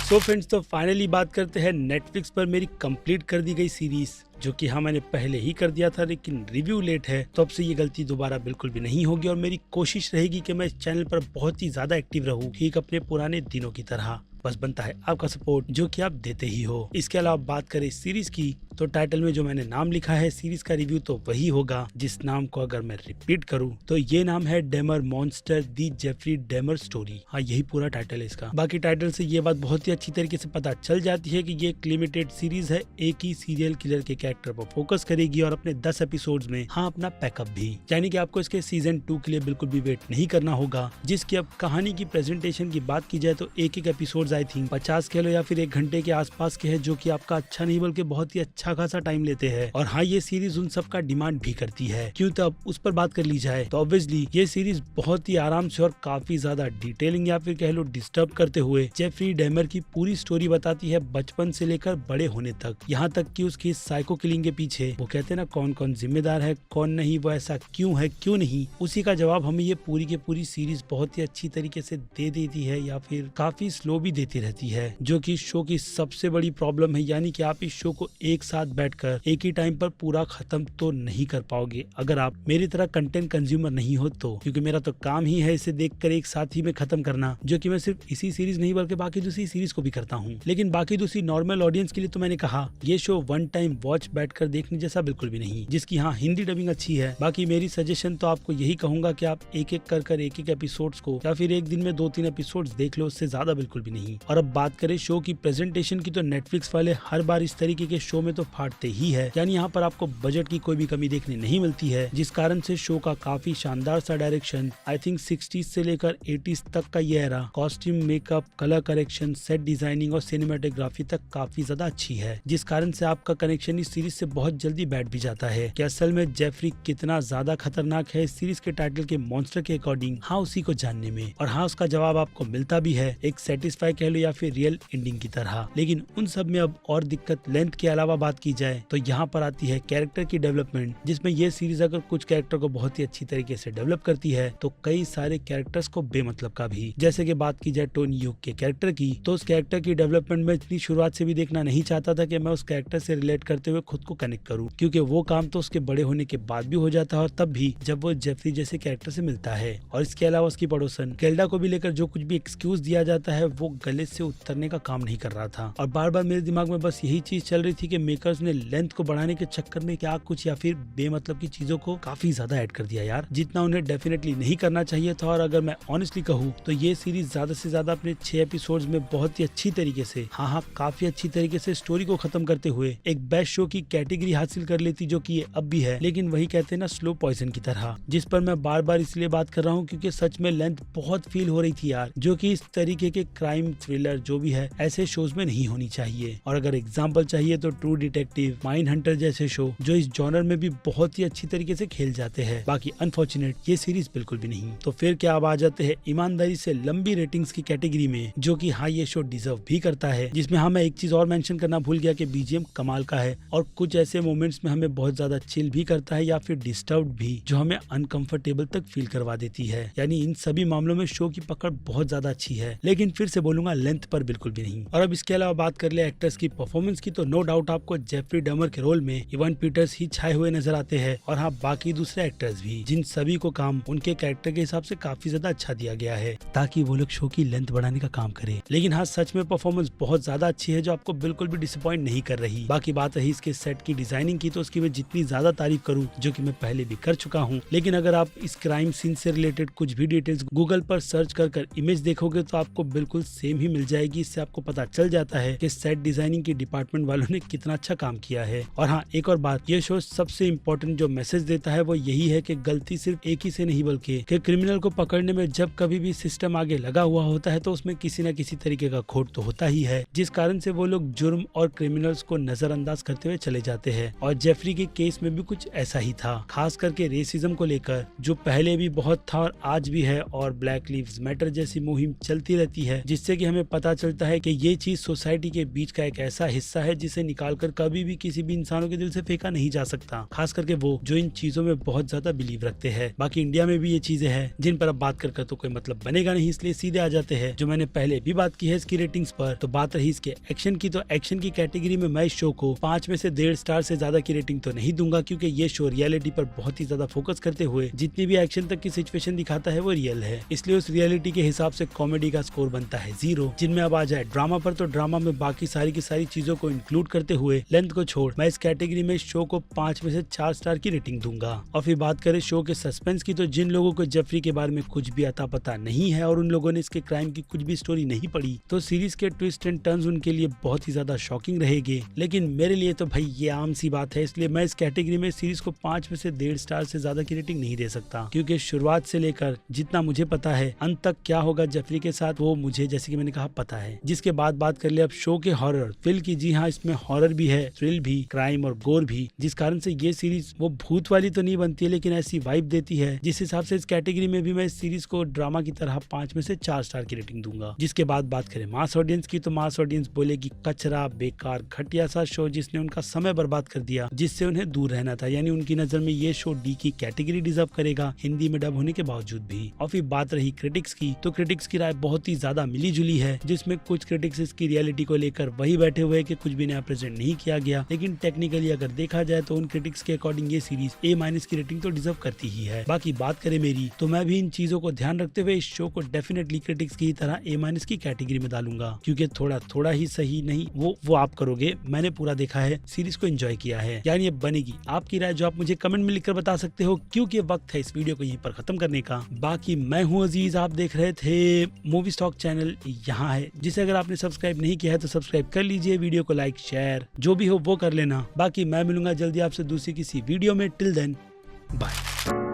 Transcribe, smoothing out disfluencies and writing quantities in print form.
So friends, तो finally बात करते हैं नेटफ्लिक्स पर मेरी कंप्लीट कर दी गई सीरीज, जो कि हाँ मैंने पहले ही कर दिया था, लेकिन रिव्यू लेट है। तो अब से ये गलती दोबारा बिल्कुल भी नहीं होगी और मेरी कोशिश रहेगी कि मैं इस चैनल पर बहुत ही ज्यादा एक्टिव रहूं, ठीक अपने पुराने दिनों की तरह। बस बनता है आपका सपोर्ट, जो कि आप देते ही हो। इसके अलावा बात करें सीरीज की, तो टाइटल में जो मैंने नाम लिखा है सीरीज का रिव्यू तो वही होगा, जिस नाम को अगर मैं रिपीट करूं तो ये नाम है डेमर मॉन्स्टर दी जेफरी डेमर स्टोरी। हाँ, यही पूरा टाइटल है इसका। बाकी टाइटल से ये बात बहुत ही अच्छी तरीके से पता चल जाती है कि ये एक लिमिटेड सीरीज है, एक ही सीरियल किलर के कैरेक्टर पर फोकस करेगी और अपने 10 एपिसोड्स में हाँ अपना पैकअप भी, यानी कि आपको इसके सीजन 2 के लिए बिल्कुल भी वेट नहीं करना होगा। जिसकी अब कहानी की प्रेजेंटेशन की बात की जाए तो एक एपिसोड आई थिंक 50 के या फिर 1 घंटे के आसपास के है, जो कि आपका अच्छा नहीं बल्कि बहुत ही अच्छा खासा टाइम लेते हैं। और हाँ, ये सीरीज उन सब का डिमांड भी करती है। क्यों, तो अब उस पर बात कर ली जाए तो ऑब्वियसली ये सीरीज बहुत ही आराम से और काफी ज्यादा डिटेलिंग या फिर कह लो डिस्टर्ब करते हुए जेफरी डेमर की पूरी स्टोरी बताती है, बचपन से लेकर बड़े होने तक। यहाँ तक कि उसकी साइको किलिंग के पीछे वो कहते हैं ना, कौन कौन जिम्मेदार है कौन नहीं, वो ऐसा क्यों है क्यों नहीं, उसी का जवाब हमें ये पूरी की पूरी सीरीज बहुत ही अच्छी तरीके से दे देती है, या फिर काफी स्लो भी देती रहती है, जो कि शो की सबसे बड़ी प्रॉब्लम है। यानी कि आप इस शो को एक साथ बैठकर एक ही टाइम पर पूरा खत्म तो नहीं कर पाओगे, अगर आप मेरी तरह कंटेंट कंज्यूमर नहीं हो तो। क्योंकि मेरा तो काम ही है इसे देखकर एक साथ ही में खत्म करना, जो कि मैं सिर्फ इसी सीरीज नहीं बल्कि बाकी दूसरी सीरीज को भी करता हूँ। लेकिन बाकी दूसरी नॉर्मल ऑडियंस के लिए तो मैंने कहा ये शो वन टाइम वॉच बैठकर देखने जैसा बिल्कुल भी नहीं, जिसकी हाँ हिंदी डबिंग अच्छी है। बाकी मेरी सजेशन तो आपको यही कहूंगा कि आप एक एक कर एक एपिसोड्स को या फिर एक दिन में 2-3 एपिसोड्स देख लो, उससे ज्यादा बिल्कुल भी नहीं। और अब बात करें शो की प्रेजेंटेशन की, तो नेटफ्लिक्स वाले हर बार इस तरीके के शो में तो फाड़ते ही है। यानी यहाँ पर आपको बजट की कोई भी कमी देखने नहीं मिलती है, जिस कारण से शो का काफी शानदार सा डायरेक्शन, आई थिंक 60s से लेकर 80s तक का ये era, costume, makeup, colour correction, set designing और सिनेमेटोग्राफी तक काफी ज्यादा अच्छी है, जिस कारण से आपका कनेक्शन इस सीरीज से बहुत जल्दी बैठ भी जाता है कि असल में जेफरी कितना ज्यादा खतरनाक है इस सीरीज के टाइटल के मॉन्स्टर के अकॉर्डिंग, हाँ उसी को जानने में। और हाँ, उसका जवाब आपको मिलता भी है, एक सेटिस्फाई कह लो या फिर रियल एंडिंग की तरह। लेकिन उन सब में अब और दिक्कत लेंथ के अलावा बात की जाए तो यहाँ पर आती है कैरेक्टर की डेवलपमेंट, जिसमें ये सीरीज अगर कुछ कैरेक्टर को बहुत ही अच्छी तरीके से डेवलप करती है तो कई सारे कैरेक्टर्स को बेमतलब का भी। जैसे कि बात की जाए टोनी यूक के कैरेक्टर की, तो उस कैरेक्टर की डेवलपमेंट में इतनी शुरुआत से भी देखना नहीं चाहता था कि मैं उस कैरेक्टर से रिलेट करते हुए खुद को कनेक्ट करूं, क्योंकि वो काम तो उसके बड़े होने के बाद भी हो जाता है, और तब भी जब वो जेफरी जैसे कैरेक्टर से मिलता है। और इसके अलावा उसकी पड़ोसन केल्डा को भी लेकर जो कुछ भी एक्सक्यूज दिया जाता है वो गले से उतरने का काम नहीं कर रहा था। और बार बार मेरे दिमाग में बस यही चीज चल रही थी कि मेकर्स ने लेंथ को बढ़ाने के चक्कर में क्या कुछ या फिर बेमतलब की चीजों को काफी ज्यादा ऐड कर दिया यार, जितना उन्हें डेफिनेटली नहीं करना चाहिए था। और अगर मैं ऑनेस्टली कहूँ तो ये सीरीज ज्यादा से ज्यादा अपने 6 एपिसोड्स में बहुत ही अच्छी तरीके से, हाँ काफी अच्छी तरीके से स्टोरी को खत्म करते हुए एक बेस्ट शो की कैटेगरी हासिल कर लेती, जो कि ये अब भी है। लेकिन वही कहते हैं ना, स्लो पॉइजन की तरह, जिस पर मैं बार बार इसलिए बात कर रहा हूँ क्योंकि सच में लेंथ बहुत फील हो रही थी यार, जो कि इस तरीके के क्राइम थ्रिलर जो भी है ऐसे शोज में नहीं होनी चाहिए। और अगर एग्जाम्पल चाहिए तो ट्रू डिटेक्टिव, माइंड हंटर जैसे शो जो इस जॉनर में भी बहुत ही अच्छी तरीके से खेल जाते हैं। बाकी अनफॉर्चुनेट ये सीरीज बिल्कुल भी नहीं। तो फिर क्या, अब आ जाते हैं ईमानदारी से लंबी रेटिंग्स की कैटेगरी में, जो कि हाँ ये शो डिजर्व भी करता है। जिसमें हाँ मैं एक चीज और मेंशन करना भूल गया कि बीजीएम कमाल का है, और कुछ ऐसे मोमेंट्स में हमें बहुत ज्यादा चिल भी करता है या फिर डिस्टर्ब भी, जो हमें अनकंफर्टेबल तक फील करवा देती है। यानी इन सभी मामलों में शो की पकड़ बहुत ज्यादा अच्छी है, लेकिन फिर से बोलूंगा लेंथ पर बिल्कुल भी नहीं। और अब इसके अलावा बात कर ले एक्टर्स की परफॉर्मेंस की, तो नो डाउट आपको जेफरी डेमर के रोल में इवान पीटर्स ही छाए हुए नजर आते हैं, और हाँ बाकी दूसरे एक्टर्स भी, जिन सभी को काम उनके कैरेक्टर के हिसाब से काफी ज्यादा अच्छा दिया गया है, ताकि वो लोग शो की लेंथ बढ़ाने का काम करे। लेकिन हाँ सच में परफॉर्मेंस बहुत ज्यादा अच्छी है, जो आपको बिल्कुल भी डिसअपॉइंट नहीं कर रही। बाकी बात रही इसके सेट की डिजाइनिंग की, तो उसकी मैं जितनी ज्यादा तारीफ करूँ, जो कि मैं पहले भी कर चुका हूँ, लेकिन अगर आप इस क्राइम सीन से रिलेटेड कुछ भी डिटेल्स गूगल पर सर्च कर इमेज देखोगे तो आपको बिल्कुल सेम ही मिल जाएगी। इससे आपको पता चल जाता है कि सेट डिजाइनिंग की डिपार्टमेंट वालों ने कितना अच्छा काम किया है। और हाँ एक और बात, ये शो सबसे इम्पोर्टेंट जो मैसेज देता है वो यही है कि गलती सिर्फ एक ही से नहीं, बल्कि कि क्रिमिनल को पकड़ने में जब कभी भी सिस्टम आगे लगा हुआ होता है तो उसमें किसी न किसी तरीके का खोट तो होता ही है, जिस कारण से वो लोग जुर्म और क्रिमिनल्स को नजरअंदाज करते हुए चले जाते हैं। और जेफरी के केस में भी कुछ ऐसा ही था, खास करके रेसिज्म को लेकर, जो पहले भी बहुत था और आज भी है। और ब्लैक लिव्स मैटर जैसी मुहिम चलती रहती है, जिससे कि हमें पता चलता है कि ये चीज सोसाइटी के बीच का एक ऐसा हिस्सा है जिसे निकालकर कभी भी किसी भी इंसानों के दिल से फेंका नहीं जा सकता, खास करके वो जो इन चीजों में बहुत ज्यादा बिलीव रखते हैं। बाकी इंडिया में भी ये चीजें हैं जिन पर अब बात कर तो कोई मतलब बनेगा नहीं, इसलिए सीधे आ जाते हैं जो मैंने पहले भी बात की है इसकी रेटिंग्स पर। तो बात रही इसके एक्शन की, तो एक्शन की कैटेगरी में मैं इस शो को 5 में से 1.5 स्टार से ज्यादा की रेटिंग तो नहीं दूंगा, क्योंकि ये शो रियलिटी पर बहुत ही ज्यादा फोकस करते हुए जितनी भी एक्शन तक की सिचुएशन दिखाता है वो रियल है, इसलिए उस रियलिटी के हिसाब से कॉमेडी का स्कोर बनता है 0। जिनमें अब आ जाए ड्रामा पर, तो ड्रामा में बाकी सारी की सारी चीजों को इंक्लूड करते हुए लेंथ को छोड़ मैं इस कैटेगरी में शो को 5 में से 4 स्टार की रेटिंग दूंगा। और फिर बात करें शो के सस्पेंस की, तो जिन लोगों को जेफरी के बारे में कुछ भी अता पता नहीं है और उन लोगों ने इसके क्राइम की कुछ भी स्टोरी नहीं पढ़ी, तो सीरीज के ट्विस्ट एंड टर्न्स उनके लिए बहुत ही ज्यादा शॉकिंग रहेंगे। लेकिन मेरे लिए तो भाई ये आम सी बात है, इसलिए मैं इस कैटेगरी में सीरीज को 5 में से 1.5 स्टार से ज्यादा की रेटिंग नहीं दे सकता, क्योंकि शुरुआत से लेकर जितना मुझे पता है अंत तक क्या होगा जेफरी के साथ वो मुझे, जैसे कि मैंने कहा, पता है। जिसके बाद बात कर ले अब शो के हॉरर फील की। जी हाँ, इसमें हॉरर भी है, थ्रिल भी, क्राइम और गोर भी, जिस कारण से ये सीरीज वो भूत वाली तो नहीं बनती है, लेकिन ऐसी वाइब देती है जिस हिसाब से इस कैटेगरी में भी मैं इस सीरीज को ड्रामा की तरह 5 में से 4 स्टार की रेटिंग दूंगा। जिसके बाद बात करें मास ऑडियंस की, तो मास ऑडियंस बोलेगी कचरा, बेकार, घटिया सा शो जिसने उनका समय बर्बाद कर दिया, जिससे उन्हें दूर रहना था। यानी उनकी नजर में ये शो डी की कैटेगरी डिजर्व करेगा, हिंदी में डब होने के बावजूद भी। और फिर बात रही क्रिटिक्स की, तो क्रिटिक्स की राय बहुत ही ज्यादा मिली जुली है, जिसमें कुछ क्रिटिक्स इसकी रियलिटी को लेकर वही बैठे हुए कि कुछ भी नया प्रेजेंट नहीं किया गया, लेकिन टेक्निकली अगर देखा जाए तो उन क्रिटिक्स के अकॉर्डिंग ये सीरीज A- की रेटिंग तो डिजर्व करती ही है। बाकी बात करें मेरी, तो मैं भी इन चीजों को ध्यान रखते हुए इस शो को डेफिनेटली क्रिटिक्स की तरह A- की कैटेगरी में डालूंगा, क्योंकि थोड़ा ही सही नहीं वो आप करोगे। मैंने पूरा देखा है, सीरीज को एंजॉय किया है, यानी ये बनेगी। आपकी राय जो आप मुझे कमेंट में लिखकर बता सकते हो, क्योंकि वक्त है इस वीडियो को यहीं पर खत्म करने का। बाकी मैं हूँ अजीज, आप देख रहे थे मूवी स्टॉक चैनल, यहाँ है, जिसे अगर आपने सब्सक्राइब नहीं किया है तो सब्सक्राइब कर लीजिए, वीडियो को लाइक शेयर जो भी हो वो कर लेना। बाकी मैं मिलूंगा जल्दी आपसे दूसरी किसी वीडियो में, टिल देन बाय।